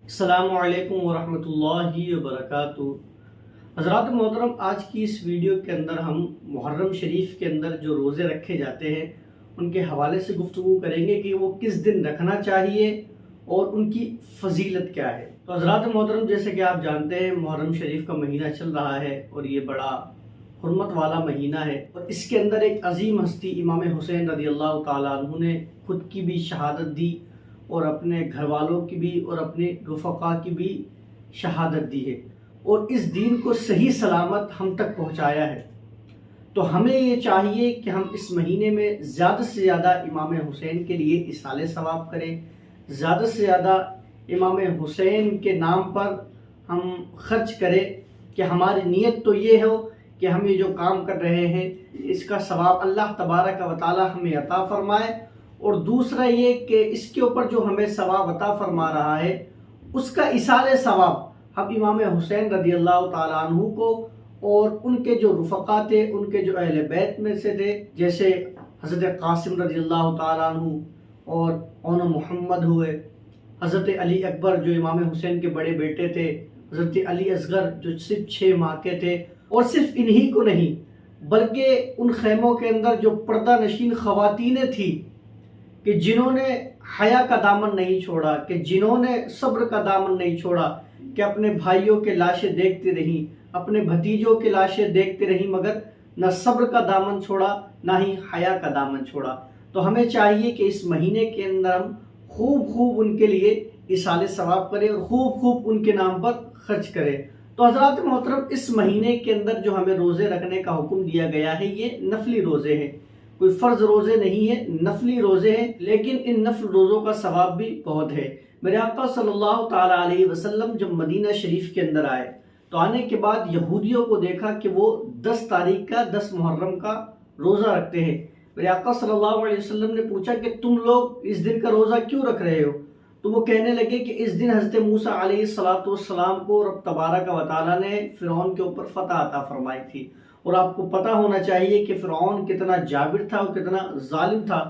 السلام علیکم ورحمۃ اللہ وبرکاتہ۔ حضرات محترم، آج کی اس ویڈیو کے اندر ہم محرم شریف کے اندر جو روزے رکھے جاتے ہیں ان کے حوالے سے گفتگو کریں گے کہ وہ کس دن رکھنا چاہیے اور ان کی فضیلت کیا ہے۔ تو حضرات محترم، جیسے کہ آپ جانتے ہیں محرم شریف کا مہینہ چل رہا ہے اور یہ بڑا حرمت والا مہینہ ہے، اور اس کے اندر ایک عظیم ہستی امام حسین رضی اللہ تعالیٰ عنہ نے خود کی بھی شہادت دی اور اپنے گھر والوں کی بھی اور اپنے رفقا کی بھی شہادت دی ہے، اور اس دین کو صحیح سلامت ہم تک پہنچایا ہے۔ تو ہمیں یہ چاہیے کہ ہم اس مہینے میں زیادہ سے زیادہ امام حسین کے لیے اصالِ ثواب کریں، زیادہ سے زیادہ امام حسین کے نام پر ہم خرچ کریں، کہ ہماری نیت تو یہ ہو کہ ہم یہ جو کام کر رہے ہیں اس کا ثواب اللہ تبارک و تعالی ہمیں عطا فرمائے، اور دوسرا یہ کہ اس کے اوپر جو ہمیں ثواب عطا فرما رہا ہے اس کا ایصال ثواب ہم امام حسین رضی اللہ تعالیٰ عنہ کو اور ان کے جو رفقا تھے، ان کے جو اہل بیت میں سے تھے، جیسے حضرت قاسم رضی اللہ تعالیٰ عنہ اور اون محمد ہوئے، حضرت علی اکبر جو امام حسین کے بڑے بیٹے تھے، حضرت علی اصغر جو صرف 6 ماہ کے تھے، اور صرف انہی کو نہیں بلکہ ان خیموں کے اندر جو پردہ نشین خواتینیں تھیں کہ جنہوں نے حیا کا دامن نہیں چھوڑا، کہ جنہوں نے صبر کا دامن نہیں چھوڑا، کہ اپنے بھائیوں کے لاشیں دیکھتی رہیں، اپنے بھتیجوں کے لاشیں دیکھتی رہیں، مگر نہ صبر کا دامن چھوڑا نہ ہی حیا کا دامن چھوڑا۔ تو ہمیں چاہیے کہ اس مہینے کے اندر ہم خوب ان کے لیے ایصال ثواب کریں اور خوب ان کے نام پر خرچ کریں۔ تو حضرات محترم، اس مہینے کے اندر جو ہمیں روزے رکھنے کا حکم دیا گیا ہے یہ نفلی روزے ہیں، کوئی فرض روزے نہیں ہیں، نفلی روزے ہیں، لیکن ان نفل روزوں کا ثواب بھی بہت ہے۔ میرے آقا صلی اللہ تعالیٰ علیہ وسلم جب مدینہ شریف کے اندر آئے تو آنے کے بعد یہودیوں کو دیکھا کہ وہ 10 تاریخ کا 10 محرم کا روزہ رکھتے ہیں۔ میرے آقا صلی اللہ علیہ وسلم نے پوچھا کہ تم لوگ اس دن کا روزہ کیوں رکھ رہے ہو؟ تو وہ کہنے لگے کہ اس دن حضرت موسیٰ علیہ السلام کو رب تبارک و تعالیٰ نے فرعون کے اوپر فتح عطا فرمائی تھی، اور آپ کو پتہ ہونا چاہیے کہ فرعون کتنا جابر تھا اور کتنا ظالم تھا،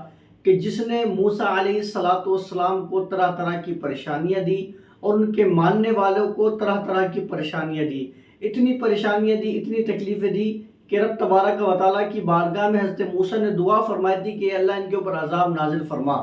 کہ جس نے موسیٰ علیہ السلام کو طرح طرح کی پریشانیاں دی اور ان کے ماننے والوں کو طرح طرح کی پریشانیاں دی، اتنی پریشانیاں دی، اتنی تکلیفیں دی کہ رب تبارک و تعالیٰ کی بارگاہ میں حضرت موسیٰ نے دعا فرمائی تھی کہ اللہ ان کے اوپر عذاب نازل فرما۔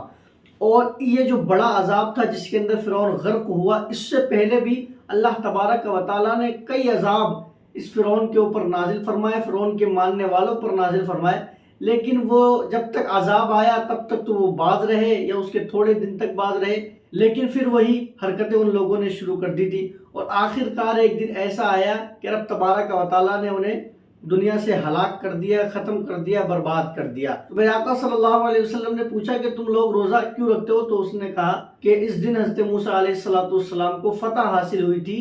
اور یہ جو بڑا عذاب تھا جس کے اندر فرعون غرق ہوا، اس سے پہلے بھی اللہ تبارک و تعالیٰ نے کئی عذاب اس فرعون کے اوپر نازل فرمائے، فرعون کے ماننے والوں پر نازل فرمائے، لیکن وہ جب تک عذاب آیا تب تک تو وہ باز رہے یا اس کے تھوڑے دن تک باز رہے، لیکن پھر وہی حرکتیں ان لوگوں نے شروع کر دی تھی، اور آخر کار ایک دن ایسا آیا کہ رب تبارک و تعالیٰ نے انہیں دنیا سے ہلاک کر دیا، ختم کر دیا، برباد کر دیا۔ تو میرے آقا صلی اللہ علیہ وسلم نے پوچھا کہ تم لوگ روزہ کیوں رکھتے ہو؟ تو اس نے کہا کہ اس دن حضرت موسیٰ علیہ السلام کو فتح حاصل ہوئی تھی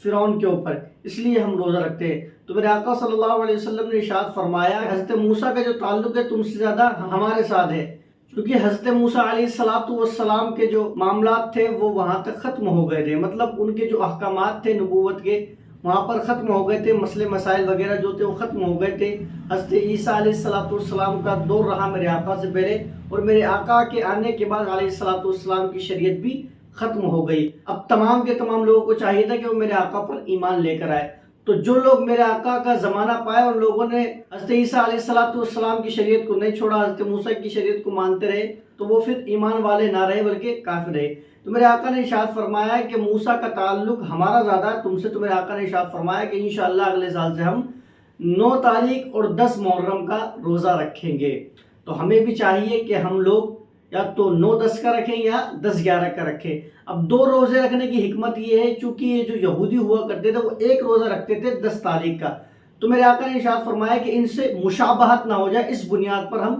فرعون کے اوپر، اس لیے ہم روزہ رکھتے ہیں۔ تو میرے آقا صلی اللہ علیہ وسلم نے ارشاد فرمایا حضرت موسیٰ کا جو تعلق ہے تم سے زیادہ ہمارے ساتھ ہے، کیونکہ حضرت موسیٰ علیہ السلام کے جو معاملات تھے وہ وہاں تک ختم ہو گئے تھے، مطلب ان کے جو احکامات تھے نبوت کے وہاں پر ختم ہو گئے تھے، مسئلے مسائل وغیرہ جو تھے وہ ختم ہو گئے تھے۔ حضرت عیسیٰ علیہ السلام کا دور رہا میرے آقا سے پہلے، اور میرے آقا کے آنے کے بعد علیہ السلام کی شریعت بھی ختم ہو گئی۔ اب تمام کے تمام لوگوں کو چاہیے تھا کہ وہ میرے آقا پر ایمان لے کر آئے۔ تو جو لوگ میرے آقا کا زمانہ پائے ان لوگوں نے حضرت عیسیٰ علیہ السلام کی شریعت کو نہیں چھوڑا، حضرت موسیٰ کی شریعت کو مانتے رہے، تو وہ پھر ایمان والے نہ رہے بلکہ کافر رہے۔ تو میرے آقا نے ارشاد فرمایا ہے کہ موسیٰ کا تعلق ہمارا زیادہ ہے تم سے، تو میرے آقا نے ارشاد فرمایا کہ انشاءاللہ اگلے سال سے ہم 9 تاریخ اور 10 محرم کا روزہ رکھیں گے۔ تو ہمیں بھی چاہیے کہ ہم لوگ یا تو 9-10 کا رکھیں یا 10-11 کا رکھیں۔ اب 2 روزے رکھنے کی حکمت یہ ہے چونکہ یہ جو یہودی ہوا کرتے تھے وہ ایک روزہ رکھتے تھے 10 تاریخ کا، تو میرے آقا نے ارشاد فرمایا کہ ان سے مشابہت نہ ہو جائے، اس بنیاد پر ہم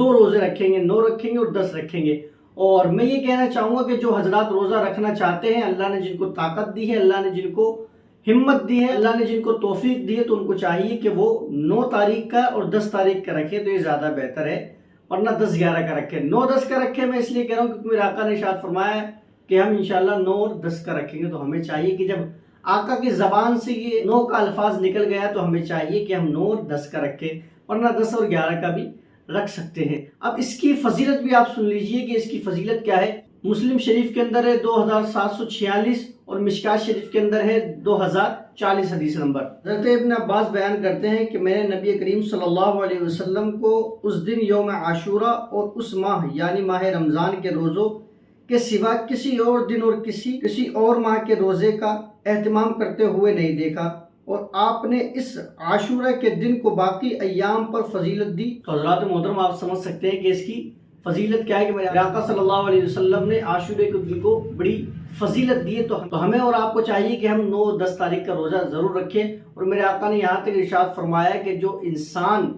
2 روزے رکھیں گے، 9 رکھیں گے اور 10 رکھیں گے۔ اور میں یہ کہنا چاہوں گا کہ جو حضرات روزہ رکھنا چاہتے ہیں، اللہ نے جن کو طاقت دی ہے، اللہ نے جن کو ہمت دی ہے، اللہ نے جن کو توفیق دی ہے، تو ان کو چاہیے کہ وہ 9 تاریخ کا اور 10 تاریخ کا رکھیں، تو یہ زیادہ بہتر ہے، ورنہ 10-11 کا رکھیں۔ 9-10 کا رکھیں میں اس لیے کہہ رہا ہوں کیونکہ میرے آقا نے ارشاد فرمایا ہے کہ ہم انشاءاللہ 9 اور 10 کا رکھیں گے، تو ہمیں چاہیے کہ جب آقا کی زبان سے یہ 9 کا الفاظ نکل گیا تو ہمیں چاہیے کہ ہم 9 اور 10 کا رکھیں، ورنہ 10 اور 11 کا بھی رکھ سکتے ہیں۔ اب اس کی فضیلت بھی آپ سن لیجئے کہ اس کی فضیلت کیا ہے۔ مسلم شریف کے اندر ہے 2746 اور مشکات شریف کے اندر ہے 2040 حدیث نمبر۔ حضرت ابن عباس بیان کرتے ہیں کہ میں نے نبی کریم صلی اللہ علیہ وسلم کو اس دن یوم عاشورہ اور اس ماہ یعنی ماہ رمضان کے روزوں کے سوا کسی اور دن اور کسی اور ماہ کے روزے کا اہتمام کرتے ہوئے نہیں دیکھا، اور آپ نے اس عاشورہ کے دن کو باقی ایام پر فضیلت دی۔ تو حضرات محترم آپ سمجھ سکتے ہیں کہ اس کی فضیلت کیا ہے کہ میرے آقا صلی اللہ علیہ وسلم نے عاشورے کے دن کو بڑی فضیلت دی ہے۔ تو ہمیں اور آپ کو چاہیے کہ ہم 9-10 تاریخ کا روزہ ضرور رکھیں، اور میرے آقا نے یہاں تک ارشاد فرمایا کہ جو انسان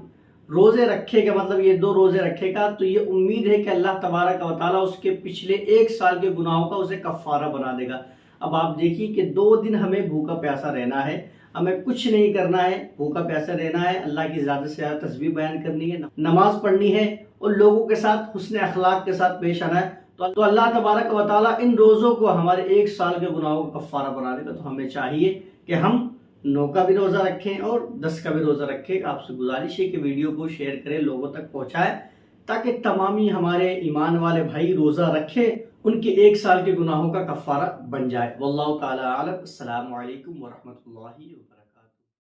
روزے رکھے گا، مطلب یہ 2 روزے رکھے گا، تو یہ امید ہے کہ اللہ تبارک و تعالیٰ اس کے پچھلے 1 سال کے گناہوں کا اسے کفارہ بنا دے گا۔ اب آپ دیکھیے کہ 2 دن ہمیں بھوکا پیاسا رہنا ہے، ہمیں کچھ نہیں کرنا ہے، بھوکا پیاسا رہنا ہے، اللہ کی زیادہ سے زیادہ تسبیح بیان کرنی ہے، نماز پڑھنی ہے، اور لوگوں کے ساتھ حسن اخلاق کے ساتھ پیش آنا ہے، تو اللہ تبارک و تعالیٰ ان روزوں کو ہمارے 1 سال کے گناہوں کا کفارہ بنا دے گا۔ تو ہمیں چاہیے کہ ہم 9 کا بھی روزہ رکھیں اور 10 کا بھی روزہ رکھیں۔ آپ سے گزارش ہے کہ ویڈیو کو شیئر کریں، لوگوں تک پہنچائیں، تاکہ تمامی ہمارے ایمان والے بھائی روزہ رکھیں، ان کے 1 سال کے گناہوں کا کفارہ بن جائے۔ واللہ تعالی عالم۔ السلام علیکم ورحمۃ اللہ وبرکاتہ۔